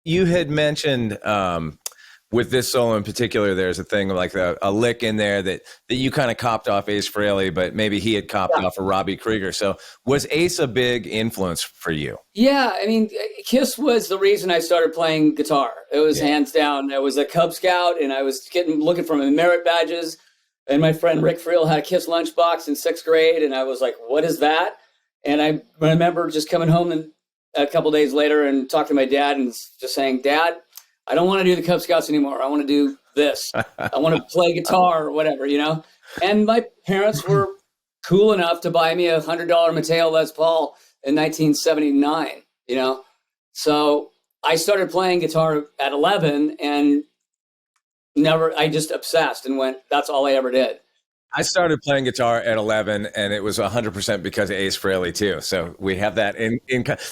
You had mentioned with this solo in particular, there's a thing like a lick in there that you kind of copped off Ace Frehley, but maybe he had copped off of Robbie Krieger. So was Ace a big influence for you? Yeah, I mean, Kiss was the reason I started playing guitar. It was hands down. I was a Cub Scout, and I was looking for my merit badges. And my friend Rick Friel had a Kiss lunchbox in 6th grade, and I was like, "What is that?" And I remember just coming home a couple days later and talking to my dad and just saying, "Dad, I don't want to do the Cub Scouts anymore. I want to do this. I want to play guitar or whatever, you know?" And my parents were cool enough to buy me a $100 Mateo Les Paul in 1979, you know? So I started playing guitar at 11 and I just obsessed and went, that's all I ever did. I started playing guitar at 11, and it was 100% because of Ace Frehley too. So we have that in.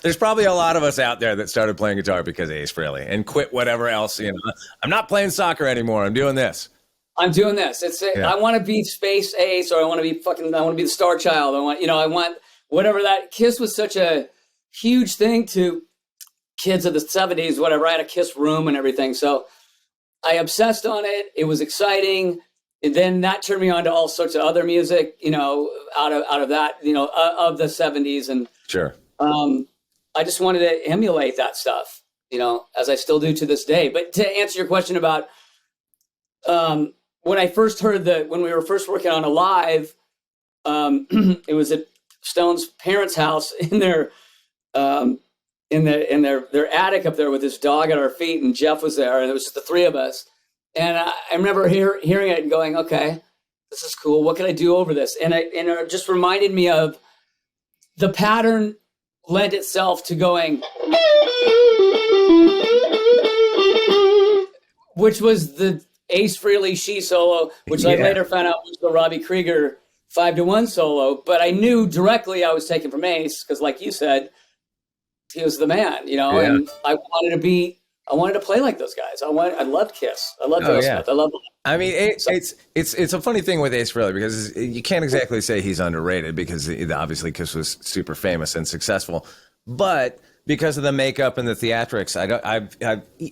There's probably a lot of us out there that started playing guitar because of Ace Frehley and quit whatever else. You know, I'm not playing soccer anymore. I'm doing this. I want to be Space Ace, or I want to be the Star Child. I want whatever that. Kiss was such a huge thing to kids of the 70s, whatever. I had a Kiss room and everything. So I obsessed on it. It was exciting. And then that turned me on to all sorts of other music, you know, out of that, you know, of the 70s. And sure, I just wanted to emulate that stuff, you know, as I still do to this day. But to answer your question about when I first heard when we were first working on Alive, it was at Stone's parents' house in their attic up there with this dog at our feet, and Jeff was there, and it was just the three of us. And I remember hearing it and going, okay, this is cool. What can I do over this? And it just reminded me of the pattern lent itself to going, which was the Ace Frehley She solo, which I later found out was the Robbie Krieger 5-1 solo. But I knew directly I was taken from Ace because, like you said, he was the man, you know, and I wanted to play like those guys. I loved Kiss. I loved Smith. I loved. I mean, it's a funny thing with Ace Frehley because you can't exactly say he's underrated because obviously Kiss was super famous and successful, but because of the makeup and the theatrics, I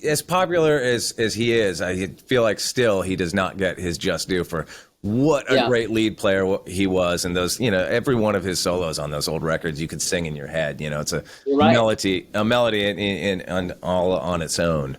as popular as he is, I feel like still he does not get his just due for what a great lead player he was. And those, you know, every one of his solos on those old records, you could sing in your head. You know, it's a melody in all on its own.